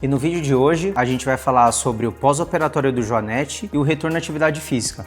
E no vídeo de hoje a gente vai falar sobre o pós-operatório do joanete e o retorno à atividade física.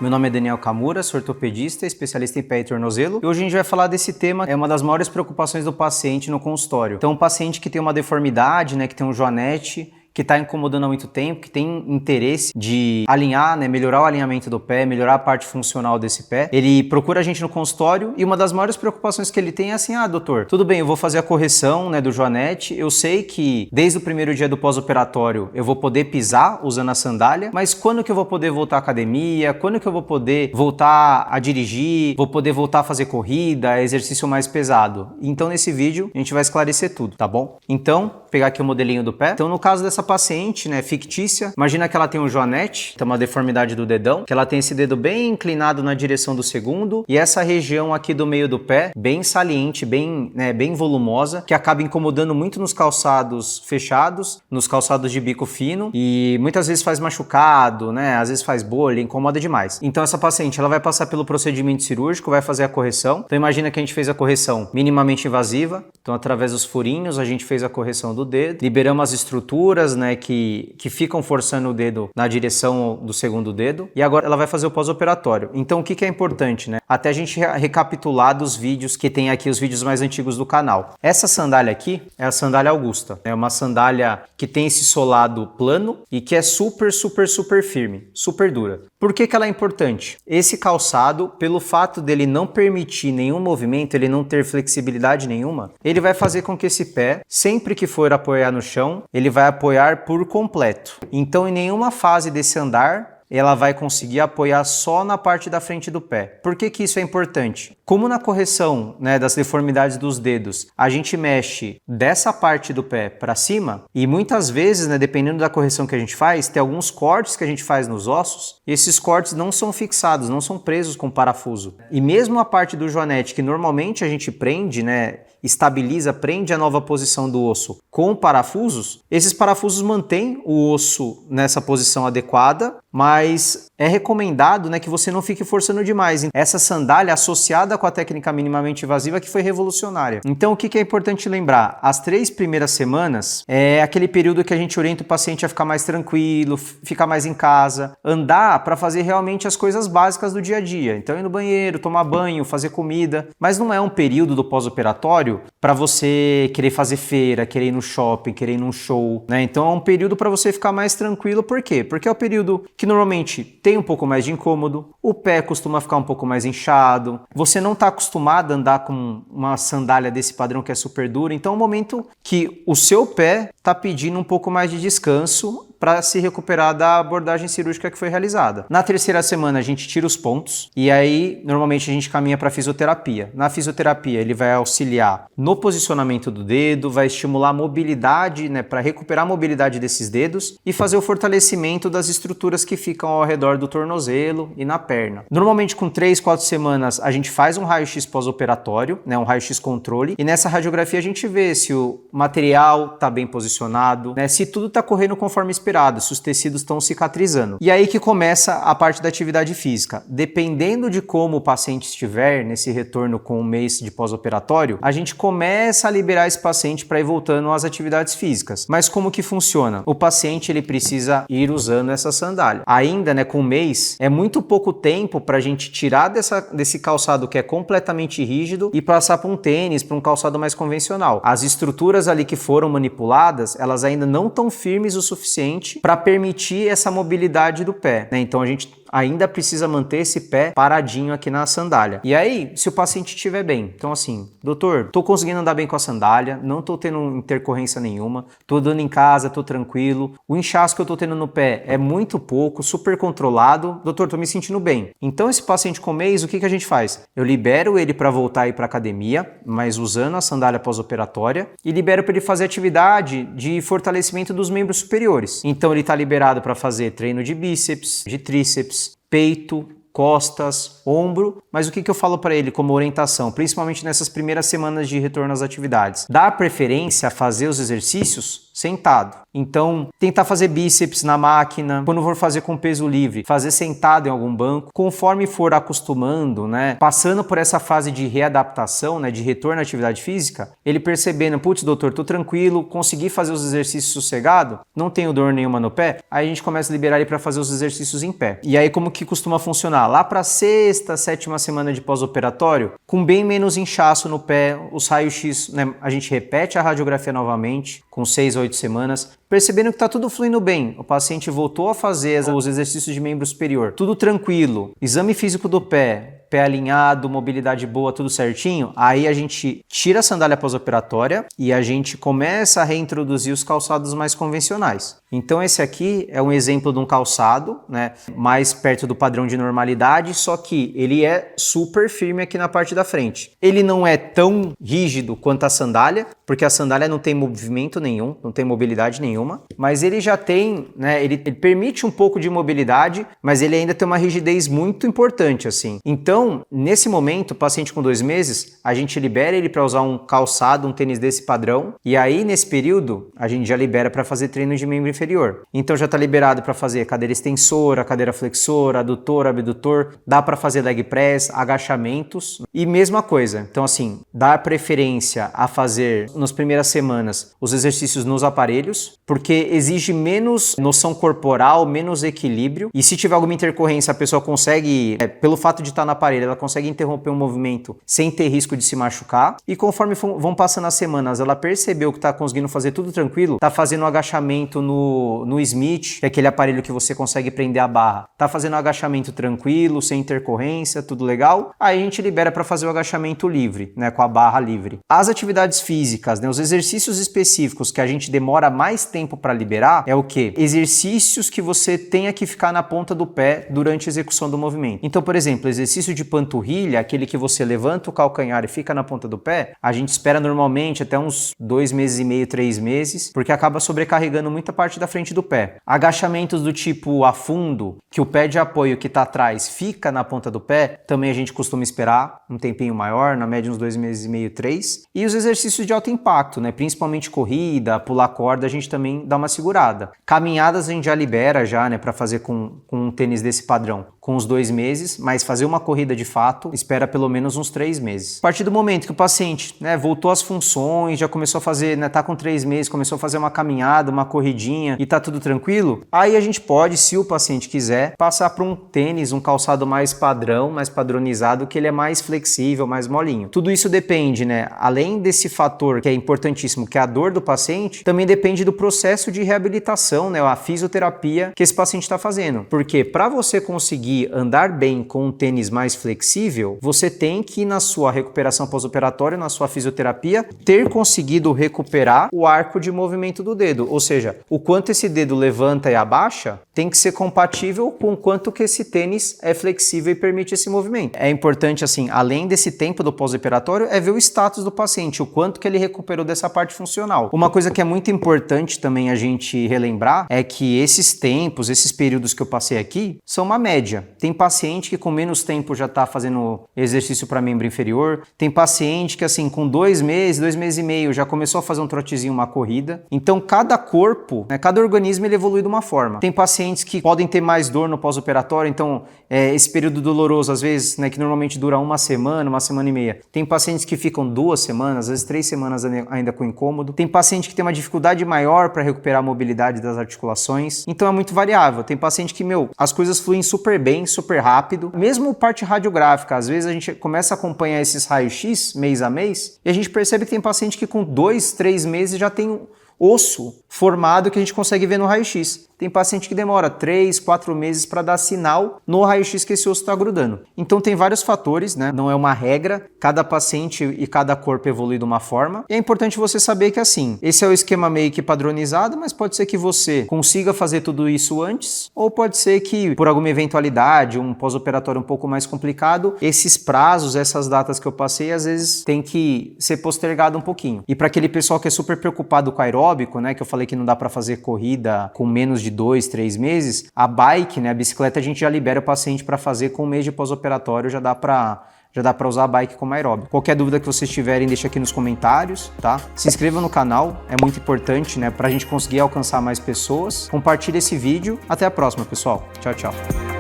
Meu nome é Daniel Kamura, sou ortopedista, especialista em pé e tornozelo. E hoje a gente vai falar desse tema, é uma das maiores preocupações do paciente no consultório. Então, um paciente que tem uma deformidade, que tem um joanete, que está incomodando há muito tempo, que tem interesse de alinhar, melhorar o alinhamento do pé, melhorar a parte funcional desse pé. Ele procura a gente no consultório e uma das maiores preocupações que ele tem é assim, doutor, tudo bem, eu vou fazer a correção do joanete, eu sei que desde o primeiro dia do pós-operatório eu vou poder pisar usando a sandália, mas quando que eu vou poder voltar à academia? Quando que eu vou poder voltar a dirigir? Vou poder voltar a fazer corrida, exercício mais pesado? Então nesse vídeo a gente vai esclarecer tudo, tá bom? Então, pegar aqui o modelinho do pé. Então no caso dessa paciente, fictícia, imagina que ela tem um joanete, tem uma deformidade do dedão, que ela tem esse dedo bem inclinado na direção do segundo e essa região aqui do meio do pé, bem saliente, bem volumosa, que acaba incomodando muito nos calçados fechados, nos calçados de bico fino e muitas vezes faz machucado, às vezes faz bolha, incomoda demais. Então essa paciente, ela vai passar pelo procedimento cirúrgico, vai fazer a correção. Então imagina que a gente fez a correção minimamente invasiva, então através dos furinhos a gente fez a correção do dedo, liberamos as estruturas, que ficam forçando o dedo na direção do segundo dedo, e agora ela vai fazer o pós-operatório. Então o que é importante, Até a gente recapitular dos vídeos que tem aqui, os vídeos mais antigos do canal. Essa sandália aqui é a sandália Augusta, é uma sandália que tem esse solado plano e que é super firme, super dura. Por que ela é importante? Esse calçado, pelo fato dele não permitir nenhum movimento, ele não ter flexibilidade nenhuma, ele vai fazer com que esse pé, sempre que for apoiar no chão, ele vai apoiar por completo. Então, em nenhuma fase desse andar, ela vai conseguir apoiar só na parte da frente do pé. Por que isso é importante? Como na correção das deformidades dos dedos, a gente mexe dessa parte do pé para cima e muitas vezes, dependendo da correção que a gente faz, tem alguns cortes que a gente faz nos ossos e esses cortes não são fixados, não são presos com parafuso. E mesmo a parte do joanete que normalmente a gente prende, estabiliza, prende a nova posição do osso com parafusos, esses parafusos mantêm o osso nessa posição adequada, mas é recomendado que você não fique forçando demais. Essa sandália associada com a técnica minimamente invasiva que foi revolucionária. Então o que é importante lembrar? As 3 primeiras semanas é aquele período que a gente orienta o paciente a ficar mais tranquilo, ficar mais em casa, andar para fazer realmente as coisas básicas do dia a dia. Então ir no banheiro, tomar banho, fazer comida, mas não é um período do pós-operatório para você querer fazer feira, querer ir no shopping, querer ir num show, Então é um período para você ficar mais tranquilo. Por quê? Porque é o período que normalmente tem um pouco mais de incômodo, o pé costuma ficar um pouco mais inchado, você não está acostumado a andar com uma sandália desse padrão que é super dura, então é um momento que o seu pé está pedindo um pouco mais de descanso para se recuperar da abordagem cirúrgica que foi realizada. Na 3ª semana a gente tira os pontos e aí normalmente a gente caminha para fisioterapia. Na fisioterapia ele vai auxiliar no posicionamento do dedo, vai estimular a mobilidade, para recuperar a mobilidade desses dedos e fazer o fortalecimento das estruturas que ficam ao redor do tornozelo e na perna. Normalmente com 3, 4 semanas a gente faz um raio-x pós-operatório, um raio-x controle, e nessa radiografia a gente vê se o material está bem posicionado, se tudo está correndo conforme esperado, se os tecidos estão cicatrizando. E aí que começa a parte da atividade física. Dependendo de como o paciente estiver nesse retorno com um mês de pós-operatório, a gente começa a liberar esse paciente para ir voltando às atividades físicas. Mas como que funciona? O paciente ele precisa ir usando essa sandália. Ainda, com um mês, é muito pouco tempo para a gente tirar desse calçado que é completamente rígido e passar para um tênis, para um calçado mais convencional. As estruturas ali que foram manipuladas, elas ainda não estão firmes o suficiente para permitir essa mobilidade do pé, Então a gente ainda precisa manter esse pé paradinho aqui na sandália. E aí, se o paciente estiver bem, então assim, doutor, tô conseguindo andar bem com a sandália, não tô tendo intercorrência nenhuma, tô andando em casa, tô tranquilo, o inchaço que eu tô tendo no pé é muito pouco, super controlado, doutor, tô me sentindo bem. Então esse paciente com mês, o que a gente faz? Eu libero ele para voltar a ir para academia, mas usando a sandália pós-operatória, e libero para ele fazer atividade de fortalecimento dos membros superiores. Então ele tá liberado para fazer treino de bíceps, de tríceps, peito, costas, ombro, mas o que eu falo para ele como orientação, principalmente nessas primeiras semanas de retorno às atividades? Dá preferência a fazer os exercícios sentado. Então, tentar fazer bíceps na máquina, quando for fazer com peso livre, fazer sentado em algum banco. Conforme for acostumando, né, passando por essa fase de readaptação, né, de retorno à atividade física, ele percebendo, putz, doutor, tô tranquilo, consegui fazer os exercícios sossegado, não tenho dor nenhuma no pé, aí a gente começa a liberar ele para fazer os exercícios em pé. E aí como que costuma funcionar? Lá para sexta, sétima semana de pós-operatório, com bem menos inchaço no pé, os raios-x, né, a gente repete a radiografia novamente, com 6 a 8 semanas, percebendo que está tudo fluindo bem. O paciente voltou a fazer os exercícios de membro superior, tudo tranquilo, exame físico do pé alinhado, mobilidade boa, tudo certinho, aí a gente tira a sandália pós-operatória e a gente começa a reintroduzir os calçados mais convencionais. Então esse aqui é um exemplo de um calçado, né, mais perto do padrão de normalidade, só que ele é super firme aqui na parte da frente. Ele não é tão rígido quanto a sandália, porque a sandália não tem movimento nenhum, não tem mobilidade nenhuma, mas ele já tem, né, ele permite um pouco de mobilidade, mas ele ainda tem uma rigidez muito importante, assim. Então, nesse momento, o paciente com 2 meses, a gente libera ele para usar um calçado, um tênis desse padrão, e aí nesse período, a gente já libera para fazer treino de membro inferior. Então já está liberado para fazer cadeira extensora, cadeira flexora, adutor, abdutor, dá para fazer leg press, agachamentos e mesma coisa. Então assim, dá preferência a fazer nas primeiras semanas os exercícios nos aparelhos, porque exige menos noção corporal, menos equilíbrio, e se tiver alguma intercorrência, a pessoa consegue, pelo fato de estar no aparelho, ela consegue interromper um movimento sem ter risco de se machucar, e conforme vão passando as semanas, ela percebeu que está conseguindo fazer tudo tranquilo, está fazendo um agachamento no Smith, que é aquele aparelho que você consegue prender a barra, está fazendo um agachamento tranquilo, sem intercorrência, tudo legal, aí a gente libera para fazer o agachamento livre, né, com a barra livre. As atividades físicas, né, os exercícios específicos que a gente demora mais tempo para liberar, é o quê? Exercícios que você tenha que ficar na ponta do pé durante a execução do movimento. Então, por exemplo, exercício de panturrilha, aquele que você levanta o calcanhar e fica na ponta do pé, a gente espera normalmente até uns 2 meses e meio, 3 meses, porque acaba sobrecarregando muita parte da frente do pé. Agachamentos do tipo a fundo, que o pé de apoio que está atrás fica na ponta do pé, também a gente costuma esperar um tempinho maior, na média uns 2 meses e meio, 3. E os exercícios de alto impacto, né? Principalmente corrida, pular corda, a gente também dá uma segurada. Caminhadas a gente já libera já, né, para fazer com um tênis desse padrão, com os 2 meses, mas fazer uma corrida de fato espera pelo menos uns 3 meses. A partir do momento que o paciente, né, voltou às funções, já começou a fazer, né, tá com 3 meses, começou a fazer uma caminhada, uma corridinha e tá tudo tranquilo, aí a gente pode, se o paciente quiser, passar para um tênis, um calçado mais padrão, mais padronizado, que ele é mais flexível, mais molinho. Tudo isso depende, né, além desse fator que é importantíssimo, que é a dor do paciente, também depende do processo de reabilitação, né, a fisioterapia que esse paciente está fazendo. Porque para você conseguir andar bem com um tênis mais flexível, você tem que, na sua recuperação pós-operatória, na sua fisioterapia, ter conseguido recuperar o arco de movimento do dedo. Ou seja, o quanto esse dedo levanta e abaixa tem que ser compatível com o quanto que esse tênis é flexível e permite esse movimento. É importante, assim, além desse tempo do pós-operatório, é ver o status do paciente, o quanto que ele recuperou dessa parte funcional. Uma coisa que é muito importante também a gente relembrar é que esses tempos, esses períodos que eu passei aqui, são uma média. Tem paciente que com menos tempo já está fazendo exercício para membro inferior, tem paciente que assim com 2 meses, 2 meses e meio já começou a fazer um trotezinho, uma corrida. Então cada corpo, né, cada organismo ele evolui de uma forma. Tem pacientes que podem ter mais dor no pós-operatório, então esse período doloroso às vezes, né, que normalmente dura uma semana e meia. Tem pacientes que ficam 2 semanas, às vezes 3 semanas ainda com incômodo. Tem paciente que tem uma dificuldade maior para recuperar a mobilidade das articulações. Então é muito variável. Tem paciente que, as coisas fluem super bem, super rápido. Mesmo parte radiográfica, às vezes a gente começa a acompanhar esses raios-x mês a mês e a gente percebe que tem paciente que com 2, 3 meses já tem osso formado que a gente consegue ver no raio-x. Tem paciente que demora 3, 4 meses para dar sinal no raio-x que esse osso está grudando. Então tem vários fatores, né? Não é uma regra, cada paciente e cada corpo evolui de uma forma. E é importante você saber que assim, esse é o esquema meio que padronizado, mas pode ser que você consiga fazer tudo isso antes, ou pode ser que por alguma eventualidade, um pós-operatório um pouco mais complicado, esses prazos, essas datas que eu passei, às vezes tem que ser postergado um pouquinho. E para aquele pessoal que é super preocupado com aeróbico, né? Que eu falei que não dá para fazer corrida com menos de 2, 3 meses, a bike, né, a bicicleta, a gente já libera o paciente para fazer com 1 mês de pós-operatório, já dá para já dá para usar a bike como aeróbico. Qualquer dúvida que vocês tiverem, deixa aqui nos comentários, tá? Se inscreva no canal, é muito importante, né, pra gente conseguir alcançar mais pessoas. Compartilhe esse vídeo. Até a próxima, pessoal. Tchau, tchau.